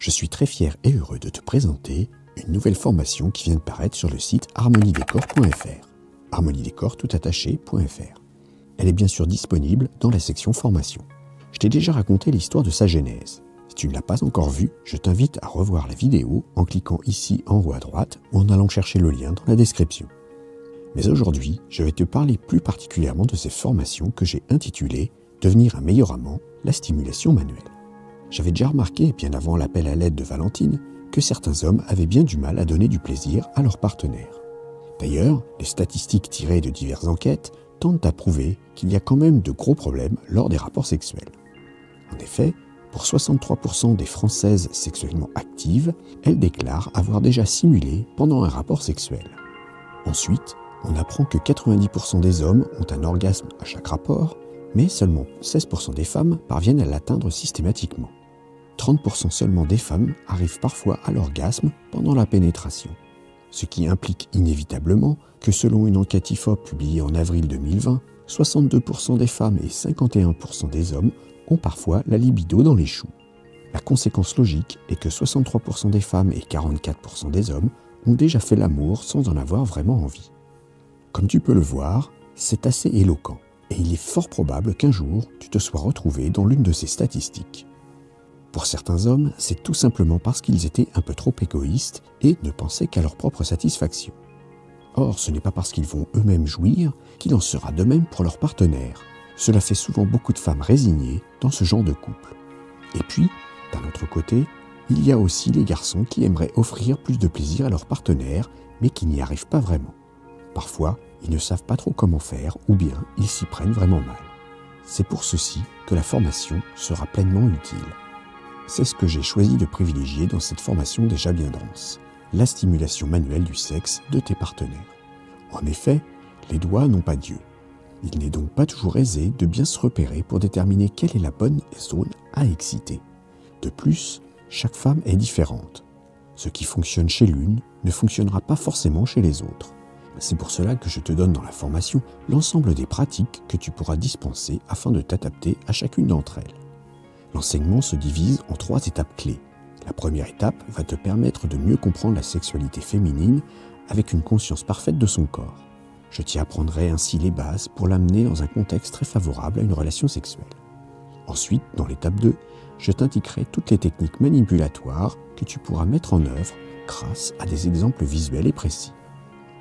Je suis très fier et heureux de te présenter une nouvelle formation qui vient de paraître sur le site harmoniedécor.fr. harmoniedécor.fr. Elle est bien sûr disponible dans la section formation. Je t'ai déjà raconté l'histoire de sa genèse. Si tu ne l'as pas encore vue, je t'invite à revoir la vidéo en cliquant ici en haut à droite ou en allant chercher le lien dans la description. Mais aujourd'hui, je vais te parler plus particulièrement de cette formation que j'ai intitulée « Devenir un meilleur amant, la stimulation manuelle ». J'avais déjà remarqué, bien avant l'appel à l'aide de Valentine, que certains hommes avaient bien du mal à donner du plaisir à leur partenaire. D'ailleurs, les statistiques tirées de diverses enquêtes tendent à prouver qu'il y a quand même de gros problèmes lors des rapports sexuels. En effet, pour 63% des Françaises sexuellement actives, elles déclarent avoir déjà simulé pendant un rapport sexuel. Ensuite, on apprend que 90% des hommes ont un orgasme à chaque rapport, mais seulement 16% des femmes parviennent à l'atteindre systématiquement. 30% seulement des femmes arrivent parfois à l'orgasme pendant la pénétration. Ce qui implique inévitablement que selon une enquête IFOP publiée en avril 2020, 62% des femmes et 51% des hommes ont parfois la libido dans les choux. La conséquence logique est que 63% des femmes et 44% des hommes ont déjà fait l'amour sans en avoir vraiment envie. Comme tu peux le voir, c'est assez éloquent et il est fort probable qu'un jour tu te sois retrouvé dans l'une de ces statistiques. Pour certains hommes, c'est tout simplement parce qu'ils étaient un peu trop égoïstes et ne pensaient qu'à leur propre satisfaction. Or, ce n'est pas parce qu'ils vont eux-mêmes jouir qu'il en sera de même pour leur partenaire. Cela fait souvent beaucoup de femmes résignées dans ce genre de couple. Et puis, d'un autre côté, il y a aussi les garçons qui aimeraient offrir plus de plaisir à leur partenaire, mais qui n'y arrivent pas vraiment. Parfois, ils ne savent pas trop comment faire ou bien ils s'y prennent vraiment mal. C'est pour ceci que la formation sera pleinement utile. C'est ce que j'ai choisi de privilégier dans cette formation déjà bien dense, la stimulation manuelle du sexe de tes partenaires. En effet, les doigts n'ont pas d'yeux. Il n'est donc pas toujours aisé de bien se repérer pour déterminer quelle est la bonne zone à exciter. De plus, chaque femme est différente. Ce qui fonctionne chez l'une ne fonctionnera pas forcément chez les autres. C'est pour cela que je te donne dans la formation l'ensemble des pratiques que tu pourras dispenser afin de t'adapter à chacune d'entre elles. L'enseignement se divise en 3 étapes clés. La première étape va te permettre de mieux comprendre la sexualité féminine avec une conscience parfaite de son corps. Je t'y apprendrai ainsi les bases pour l'amener dans un contexte très favorable à une relation sexuelle. Ensuite, dans l'étape 2, je t'indiquerai toutes les techniques manipulatoires que tu pourras mettre en œuvre grâce à des exemples visuels et précis.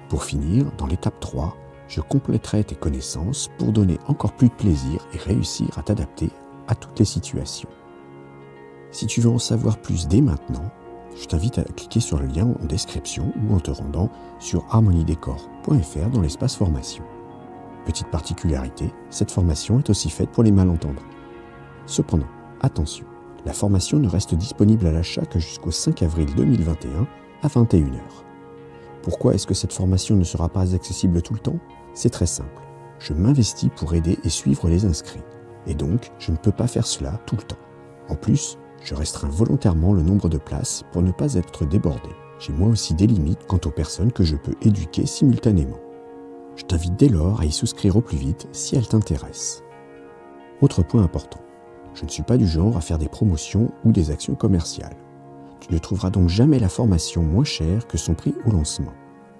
Pour finir, dans l'étape 3, je compléterai tes connaissances pour donner encore plus de plaisir et réussir à t'adapter à toutes les situations. Si tu veux en savoir plus dès maintenant, je t'invite à cliquer sur le lien en description ou en te rendant sur harmoniedécor.fr dans l'espace formation. Petite particularité, cette formation est aussi faite pour les malentendants. Cependant, attention, la formation ne reste disponible à l'achat que jusqu'au 5 avril 2021 à 21h. Pourquoi est-ce que cette formation ne sera pas accessible tout le temps? C'est très simple. Je m'investis pour aider et suivre les inscrits. Et donc, je ne peux pas faire cela tout le temps. En plus, je restreins volontairement le nombre de places pour ne pas être débordé. J'ai moi aussi des limites quant aux personnes que je peux éduquer simultanément. Je t'invite dès lors à y souscrire au plus vite si elle t'intéresse. Autre point important, je ne suis pas du genre à faire des promotions ou des actions commerciales. Tu ne trouveras donc jamais la formation moins chère que son prix au lancement.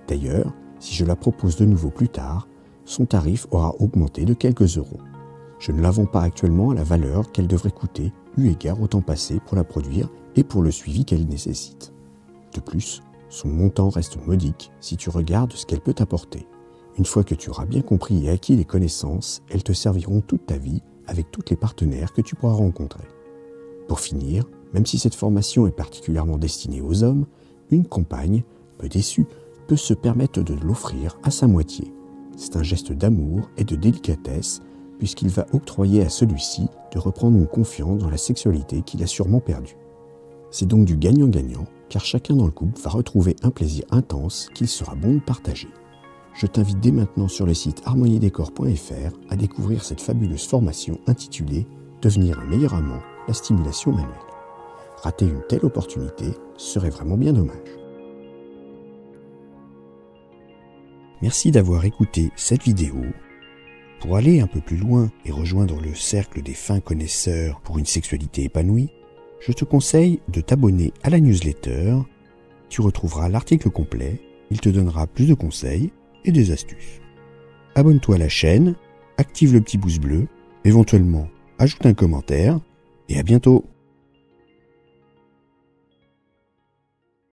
D'ailleurs, si je la propose de nouveau plus tard, son tarif aura augmenté de quelques euros. Je ne la vends pas actuellement à la valeur qu'elle devrait coûter, eu égard au temps passé pour la produire et pour le suivi qu'elle nécessite. De plus, son montant reste modique si tu regardes ce qu'elle peut t'apporter. Une fois que tu auras bien compris et acquis les connaissances, elles te serviront toute ta vie avec tous les partenaires que tu pourras rencontrer. Pour finir, même si cette formation est particulièrement destinée aux hommes, une compagne, peu déçue, peut se permettre de l'offrir à sa moitié. C'est un geste d'amour et de délicatesse puisqu'il va octroyer à celui-ci de reprendre une confiance dans la sexualité qu'il a sûrement perdue. C'est donc du gagnant-gagnant, car chacun dans le couple va retrouver un plaisir intense qu'il sera bon de partager. Je t'invite dès maintenant sur le site harmoniedécor.fr à découvrir cette fabuleuse formation intitulée « Devenir un meilleur amant, la stimulation manuelle ». Rater une telle opportunité serait vraiment bien dommage. Merci d'avoir écouté cette vidéo. Pour aller un peu plus loin et rejoindre le cercle des fins connaisseurs pour une sexualité épanouie, je te conseille de t'abonner à la newsletter. Tu retrouveras l'article complet, il te donnera plus de conseils et des astuces. Abonne-toi à la chaîne, active le petit pouce bleu, éventuellement ajoute un commentaire et à bientôt.